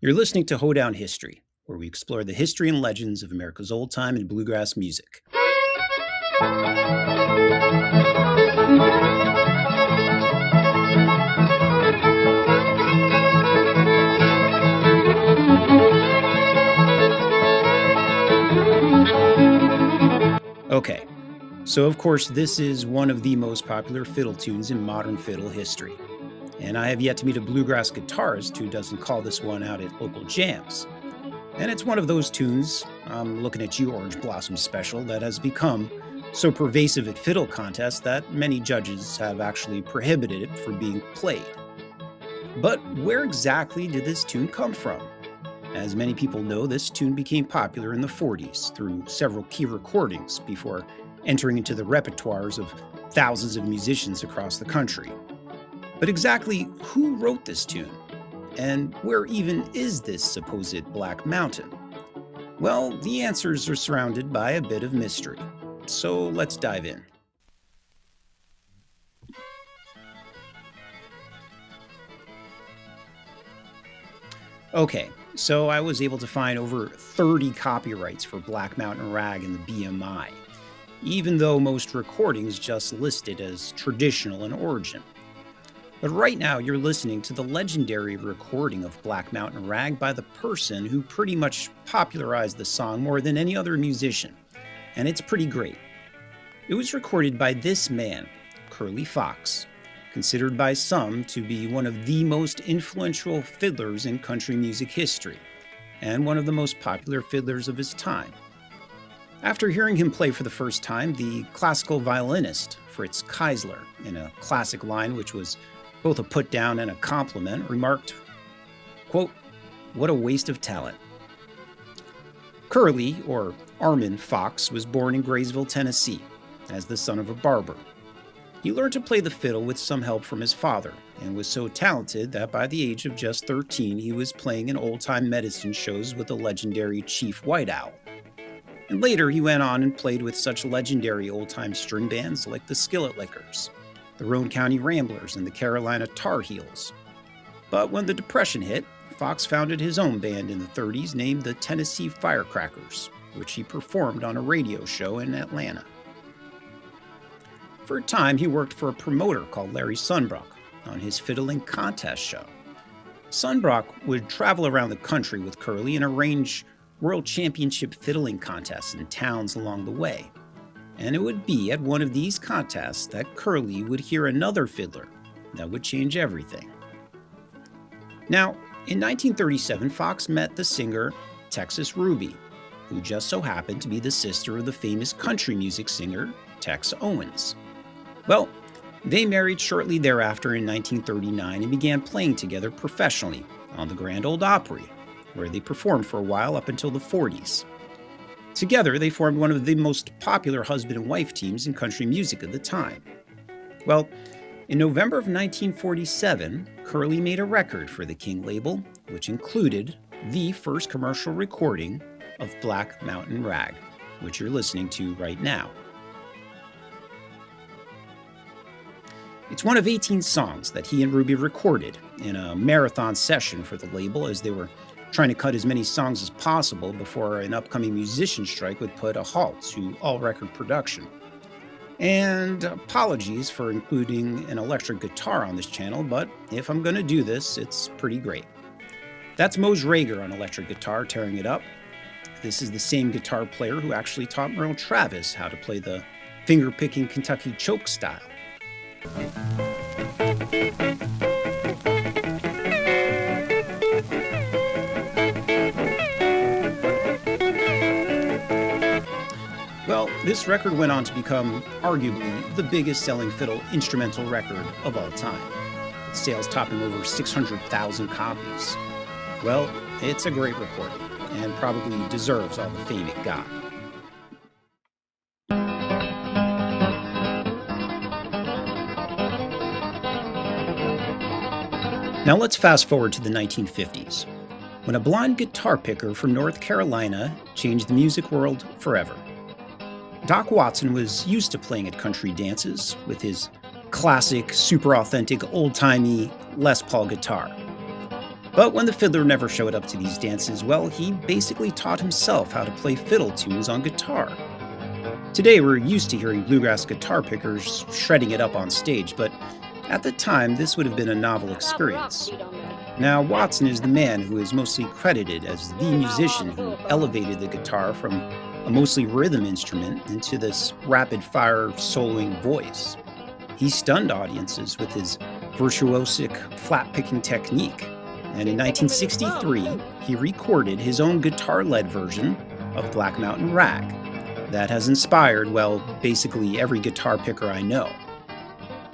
You're listening to Hoedown History, where we explore the history and legends of America's old time and bluegrass music. Okay, so of course, this is one of the most popular fiddle tunes in modern fiddle history. And I have yet to meet a bluegrass guitarist who doesn't call this one out at local jams. And it's one of those tunes, I'm looking at you, Orange Blossom Special, that has become so pervasive at fiddle contests that many judges have actually prohibited it from being played. But where exactly did this tune come from? As many people know, this tune became popular in the 40s through several key recordings before entering into the repertoires of thousands of musicians across the country. But exactly who wrote this tune? And where even is this supposed Black Mountain? Well, the answers are surrounded by a bit of mystery. So let's dive in. Okay, so I was able to find over 30 copyrights for Black Mountain Rag in the BMI, even though most recordings just listed as traditional in origin. But right now, you're listening to the legendary recording of Black Mountain Rag by the person who pretty much popularized the song more than any other musician, and it's pretty great. It was recorded by this man, Curly Fox, considered by some to be one of the most influential fiddlers in country music history, and one of the most popular fiddlers of his time. After hearing him play for the first time, the classical violinist Fritz Keisler, in a classic line which was both a put-down and a compliment, remarked, quote, "What a waste of talent." Curly, or Armin Fox, was born in Graysville, Tennessee, as the son of a barber. He learned to play the fiddle with some help from his father, and was so talented that by the age of just 13, he was playing in old-time medicine shows with the legendary Chief White Owl. And later, he went on and played with such legendary old-time string bands like the Skillet Lickers, the Roane County Ramblers, and the Carolina Tar Heels. But when the Depression hit, Fox founded his own band in the 30s named the Tennessee Firecrackers, which he performed on a radio show in Atlanta. For a time, he worked for a promoter called Larry Sunbrock on his fiddling contest show. Sunbrock would travel around the country with Curly and arrange world championship fiddling contests in towns along the way. And it would be at one of these contests that Curly would hear another fiddler that would change everything. Now, in 1937, Fox met the singer Texas Ruby, who just so happened to be the sister of the famous country music singer Tex Owens. Well, they married shortly thereafter in 1939 and began playing together professionally on the Grand Ole Opry, where they performed for a while up until the 40s. Together, they formed one of the most popular husband and wife teams in country music at the time. Well, in November of 1947, Curly made a record for the King label, which included the first commercial recording of Black Mountain Rag, which you're listening to right now. It's one of 18 songs that he and Ruby recorded in a marathon session for the label as they were trying to cut as many songs as possible before an upcoming musician strike would put a halt to all record production. And apologies for including an electric guitar on this channel, but if I'm going to do this, it's pretty great. That's Mose Rager on electric guitar tearing it up. This is the same guitar player who actually taught Merle Travis how to play the finger-picking Kentucky choke style. Well, this record went on to become arguably the biggest selling fiddle instrumental record of all time, with sales topping over 600,000 copies. Well, it's a great recording, and probably deserves all the fame it got. Now let's fast forward to the 1950s, when a blind guitar picker from North Carolina changed the music world forever. Doc Watson was used to playing at country dances with his classic, super authentic, old-timey Les Paul guitar. But when the fiddler never showed up to these dances, well, he basically taught himself how to play fiddle tunes on guitar. Today, we're used to hearing bluegrass guitar pickers shredding it up on stage, but at the time, this would have been a novel experience. Now, Watson is the man who is mostly credited as the musician who elevated the guitar from a mostly rhythm instrument into this rapid-fire soloing voice. He stunned audiences with his virtuosic flat-picking technique, and in 1963, he recorded his own guitar-led version of Black Mountain Rag that has inspired, well, basically every guitar picker I know.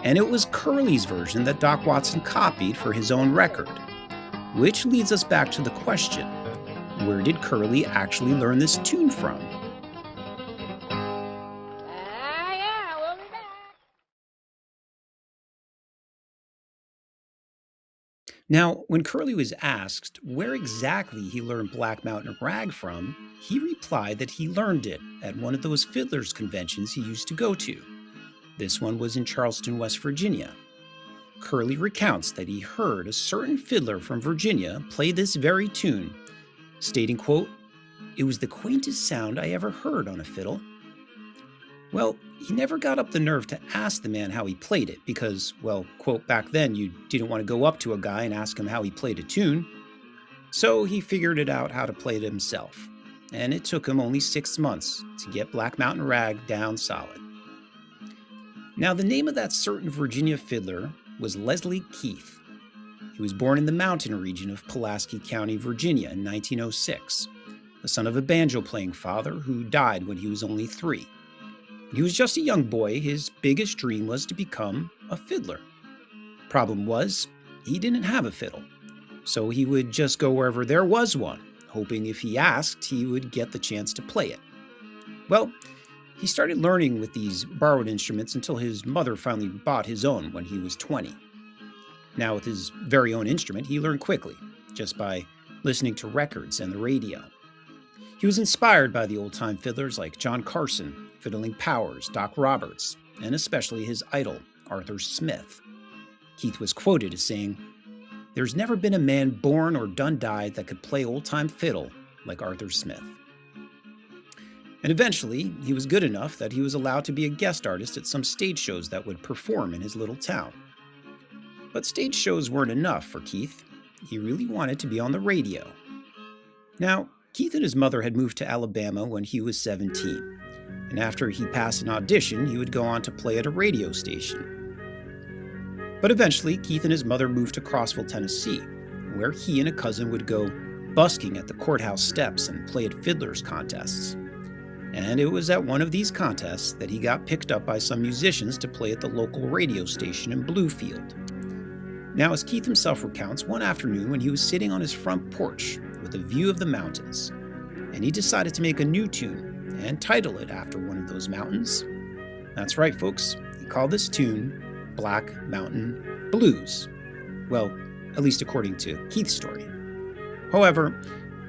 And it was Curly's version that Doc Watson copied for his own record, which leads us back to the question, where did Curly actually learn this tune from? Now, when Curly was asked where exactly he learned Black Mountain Rag from, he replied that he learned it at one of those fiddlers conventions he used to go to. This one was in Charleston, West Virginia. Curly recounts that he heard a certain fiddler from Virginia play this very tune, stating, quote, "It was the quaintest sound I ever heard on a fiddle." Well, he never got up the nerve to ask the man how he played it because, well, quote, back then you didn't want to go up to a guy and ask him how he played a tune. So he figured it out how to play it himself. And it took him only 6 months to get Black Mountain Rag down solid. Now, the name of that certain Virginia fiddler was Leslie Keith. He was born in the mountain region of Pulaski County, Virginia in 1906, the son of a banjo-playing father who died when he was only 3. When he was just a young boy, his biggest dream was to become a fiddler. Problem was, he didn't have a fiddle, so he would just go wherever there was one, hoping if he asked, he would get the chance to play it. Well, he started learning with these borrowed instruments until his mother finally bought his own when he was 20. Now, with his very own instrument, he learned quickly, just by listening to records and the radio. He was inspired by the old-time fiddlers like John Carson, Fiddling Powers, Doc Roberts, and especially his idol, Arthur Smith. Keith was quoted as saying, "There's never been a man born or done died that could play old-time fiddle like Arthur Smith." And eventually, he was good enough that he was allowed to be a guest artist at some stage shows that would perform in his little town. But stage shows weren't enough for Keith. He really wanted to be on the radio. Now, Keith and his mother had moved to Alabama when he was 17, and after he passed an audition, he would go on to play at a radio station. But eventually, Keith and his mother moved to Crossville, Tennessee, where he and a cousin would go busking at the courthouse steps and play at fiddlers contests. And it was at one of these contests that he got picked up by some musicians to play at the local radio station in Bluefield. Now, as Keith himself recounts, one afternoon when he was sitting on his front porch with a view of the mountains, and he decided to make a new tune and title it after one of those mountains. That's right, folks. He called this tune Black Mountain Blues. Well, at least according to Keith's story. However,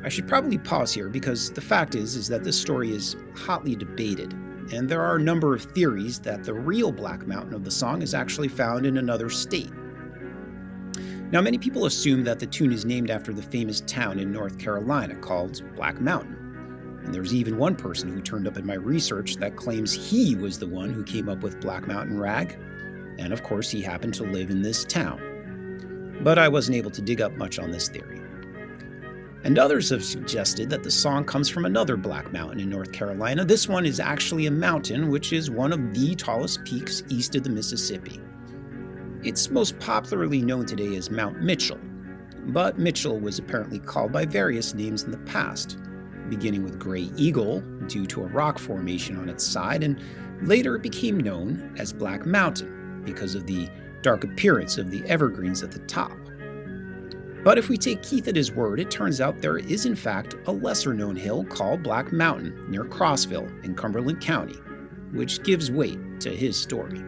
I should probably pause here because the fact is that this story is hotly debated, and there are a number of theories that the real Black Mountain of the song is actually found in another state. Now, many people assume that the tune is named after the famous town in North Carolina called Black Mountain. And there's even one person who turned up in my research that claims he was the one who came up with Black Mountain Rag. And of course, he happened to live in this town. But I wasn't able to dig up much on this theory. And others have suggested that the song comes from another Black Mountain in North Carolina. This one is actually a mountain, which is one of the tallest peaks east of the Mississippi. It's most popularly known today as Mount Mitchell, but Mitchell was apparently called by various names in the past, beginning with Gray Eagle due to a rock formation on its side, and later it became known as Black Mountain because of the dark appearance of the evergreens at the top. But if we take Keith at his word, it turns out there is in fact a lesser-known hill called Black Mountain near Crossville in Cumberland County, which gives weight to his story.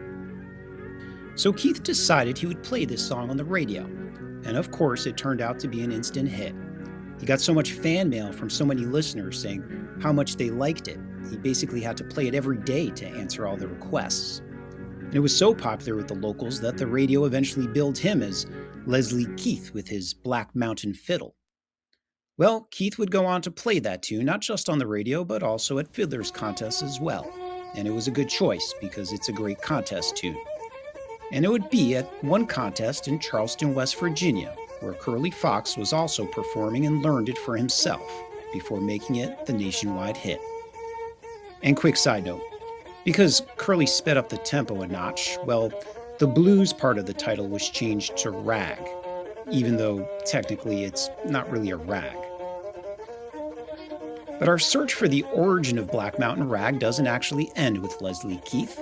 So Keith decided he would play this song on the radio, and of course it turned out to be an instant hit. He got so much fan mail from so many listeners saying how much they liked it. He basically had to play it every day to answer all the requests. And it was so popular with the locals that the radio eventually billed him as Leslie Keith with his Black Mountain Fiddle. Well, Keith would go on to play that tune not just on the radio, but also at Fiddler's contests as well. And it was a good choice because it's a great contest tune. And it would be at one contest in Charleston, West Virginia, where Curly Fox was also performing and learned it for himself before making it the nationwide hit. And quick side note, because Curly sped up the tempo a notch, well, the blues part of the title was changed to rag, even though technically it's not really a rag. But our search for the origin of Black Mountain Rag doesn't actually end with Leslie Keith.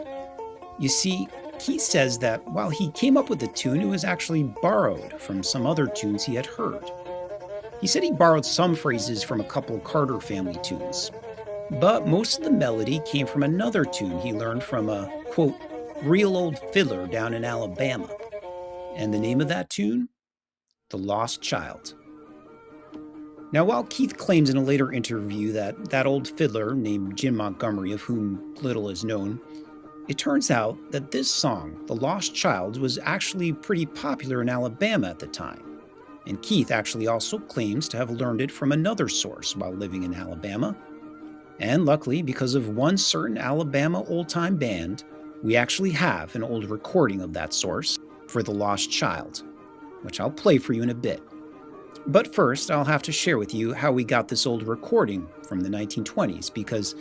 You see, Keith says that while he came up with the tune, it was actually borrowed from some other tunes he had heard. He said he borrowed some phrases from a couple Carter family tunes, but most of the melody came from another tune he learned from a, quote, real old fiddler down in Alabama. And the name of that tune? The Lost Child. Now, while Keith claims in a later interview that that old fiddler named Jim Montgomery, of whom little is known, it turns out that this song, The Lost Child, was actually pretty popular in Alabama at the time. And Keith actually also claims to have learned it from another source while living in Alabama. And luckily, because of one certain Alabama old-time band, we actually have an old recording of that source for The Lost Child, which I'll play for you in a bit. But first, I'll have to share with you how we got this old recording from the 1920s, because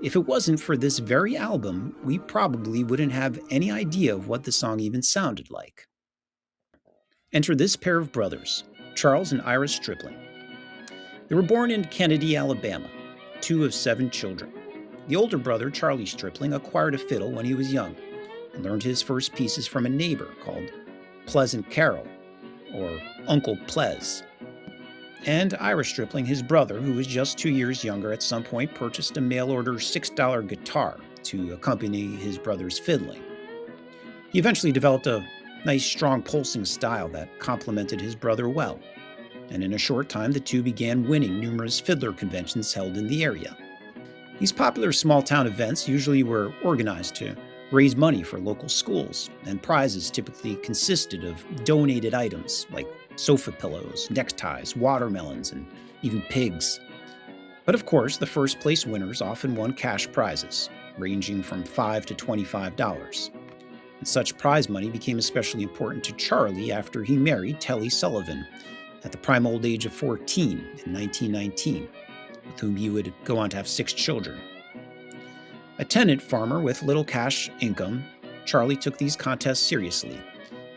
if it wasn't for this very album, we probably wouldn't have any idea of what the song even sounded like. Enter this pair of brothers, Charles and Ira Stripling. They were born in Kennedy, Alabama, 2 of 7 children. The older brother, Charlie Stripling, acquired a fiddle when he was young and learned his first pieces from a neighbor called Pleasant Carroll, or Uncle Plez. And Ira Stripling, his brother, who was just 2 years younger, at some point purchased a mail-order $6 guitar to accompany his brother's fiddling. He eventually developed a nice, strong pulsing style that complemented his brother well, and in a short time the two began winning numerous fiddler conventions held in the area. These popular small-town events usually were organized to raise money for local schools, and prizes typically consisted of donated items like sofa pillows, neckties, watermelons, and even pigs. But of course, the first place winners often won cash prizes, ranging from $5 to $25. And such prize money became especially important to Charlie after he married Telly Sullivan at the prime old age of 14 in 1919, with whom he would go on to have 6 children. A tenant farmer with little cash income, Charlie took these contests seriously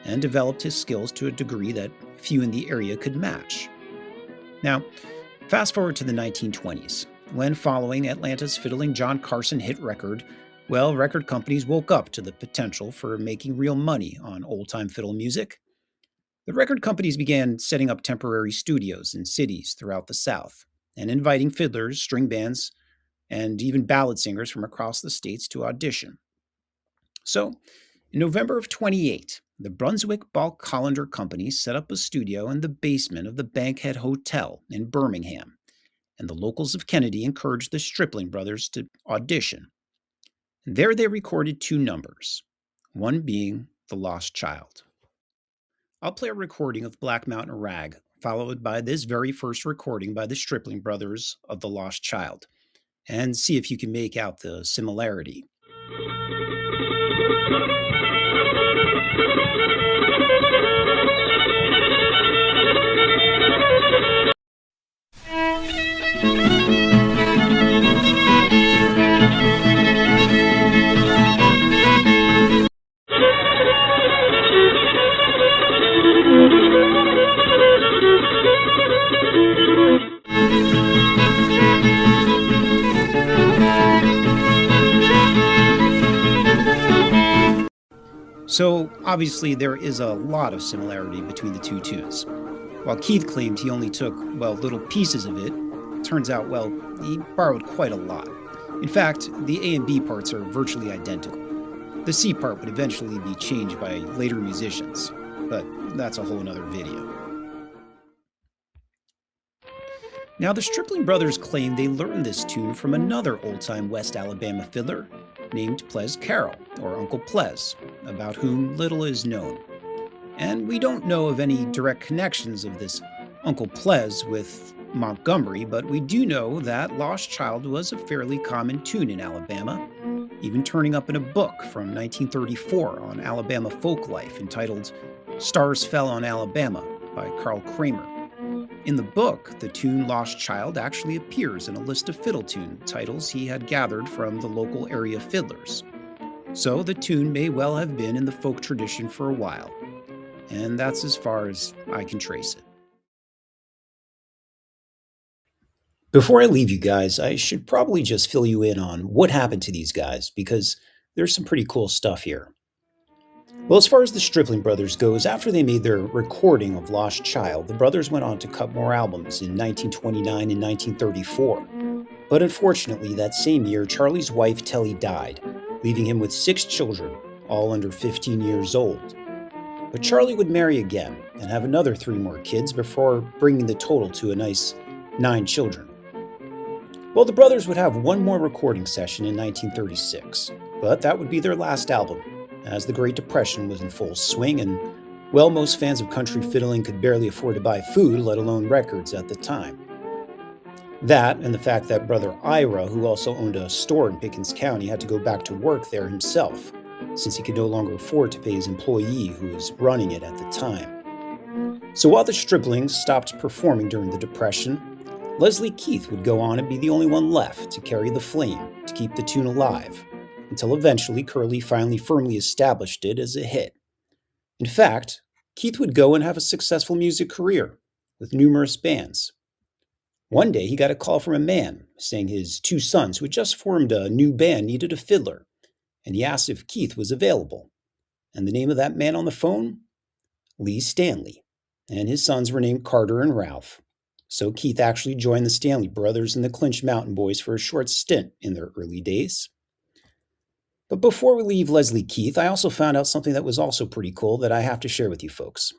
and developed his skills to a degree that few in the area could match. Now, fast forward to the 1920s, when following Atlanta's fiddling John Carson hit record, well, record companies woke up to the potential for making real money on old-time fiddle music. The record companies began setting up temporary studios in cities throughout the South and inviting fiddlers, string bands, and even ballad singers from across the states to audition. So, in November of 28, the Brunswick Balk Hollander Company set up a studio in the basement of the Bankhead Hotel in Birmingham, and the locals of Kennedy encouraged the Stripling Brothers to audition. And there they recorded 2 numbers, one being The Lost Child. I'll play a recording of Black Mountain Rag, followed by this very first recording by the Stripling Brothers of The Lost Child, and see if you can make out the similarity. So, obviously, there is a lot of similarity between the 2 tunes. While Keith claimed he only took, well, little pieces of it, it turns out, well, he borrowed quite a lot. In fact, the A and B parts are virtually identical. The C part would eventually be changed by later musicians, but that's a whole nother video. Now, the Stripling Brothers claim they learned this tune from another old-time West Alabama fiddler named Ples Carroll, or Uncle Ples, about whom little is known. And we don't know of any direct connections of this Uncle Ples with Montgomery, but we do know that Lost Child was a fairly common tune in Alabama, even turning up in a book from 1934 on Alabama folk life entitled Stars Fell on Alabama by Carl Kramer. In the book, the tune Lost Child actually appears in a list of fiddle tune titles he had gathered from the local area fiddlers. So the tune may well have been in the folk tradition for a while, and that's as far as I can trace it. Before I leave you guys, I should probably just fill you in on what happened to these guys, because there's some pretty cool stuff here. Well, as far as the Stripling Brothers goes, after they made their recording of Lost Child, the brothers went on to cut more albums in 1929 and 1934. But unfortunately, that same year, Charlie's wife Telly died, leaving him with 6 children, all under 15 years old. But Charlie would marry again and have another 3 more kids before bringing the total to a nice 9 children. Well, the brothers would have one more recording session in 1936, but that would be their last album, as the Great Depression was in full swing and, well, most fans of country fiddling could barely afford to buy food, let alone records at the time. That, and the fact that brother Ira, who also owned a store in Pickens County, had to go back to work there himself, since he could no longer afford to pay his employee who was running it at the time. So while the Striplings stopped performing during the Depression, Leslie Keith would go on and be the only one left to carry the flame, to keep the tune alive, until eventually Curly finally firmly established it as a hit. In fact, Keith would go and have a successful music career, with numerous bands. One day he got a call from a man saying his 2 sons who had just formed a new band needed a fiddler, and he asked if Keith was available. And the name of that man on the phone? Lee Stanley, and his sons were named Carter and Ralph. So Keith actually joined the Stanley Brothers and the Clinch Mountain Boys for a short stint in their early days. But before we leave Leslie Keith, I also found out something that was also pretty cool that I have to share with you folks.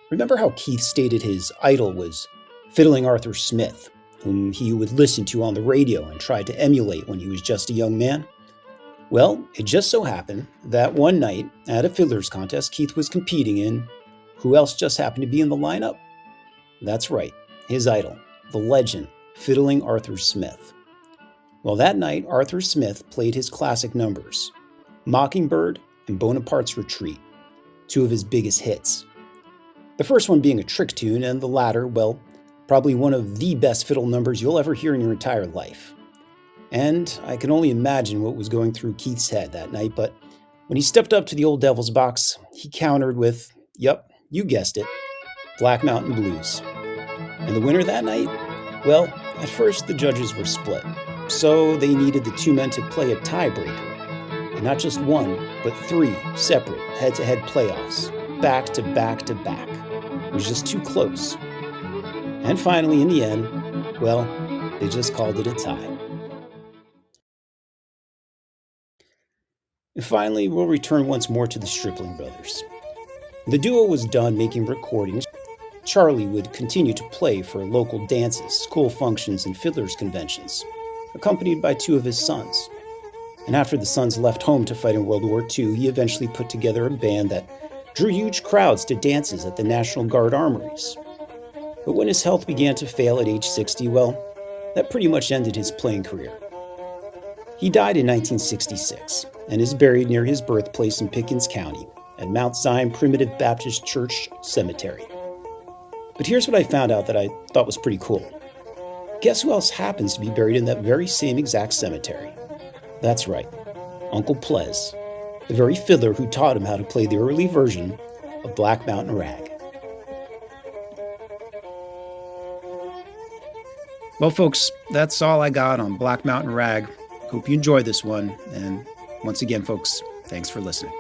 Remember how Keith stated his idol was Fiddling Arthur Smith, whom he would listen to on the radio and tried to emulate when he was just a young man? Well, it just so happened that one night at a fiddler's contest Keith was competing in, who else just happened to be in the lineup? That's right, his idol, the legend, Fiddling Arthur Smith. Well, that night, Arthur Smith played his classic numbers, Mockingbird and Bonaparte's Retreat, 2 of his biggest hits. The first one being a trick tune, and the latter, well, probably one of the best fiddle numbers you'll ever hear in your entire life. And I can only imagine what was going through Keith's head that night, but when he stepped up to the Old Devil's box, he countered with, yep, you guessed it, Black Mountain Blues. And the winner that night? Well, at first the judges were split, so they needed the 2 men to play a tiebreaker, and not just 1, but 3 separate head-to-head playoffs, back to back to back. It was just too close. And finally, in the end, well, they just called it a tie. And finally, we'll return once more to the Stripling Brothers. The duo was done making recordings. Charlie would continue to play for local dances, school functions, and fiddlers' conventions, accompanied by 2 of his sons. And after the sons left home to fight in World War II, he eventually put together a band that drew huge crowds to dances at the National Guard armories. But when his health began to fail at age 60, well, that pretty much ended his playing career. He died in 1966 and is buried near his birthplace in Pickens County at Mount Zion Primitive Baptist Church Cemetery. But here's what I found out that I thought was pretty cool. Guess who else happens to be buried in that very same exact cemetery? That's right, Uncle Ples, the very fiddler who taught him how to play the early version of Black Mountain Rag. Well, folks, that's all I got on Black Mountain Rag. Hope you enjoyed this one. And once again, folks, thanks for listening.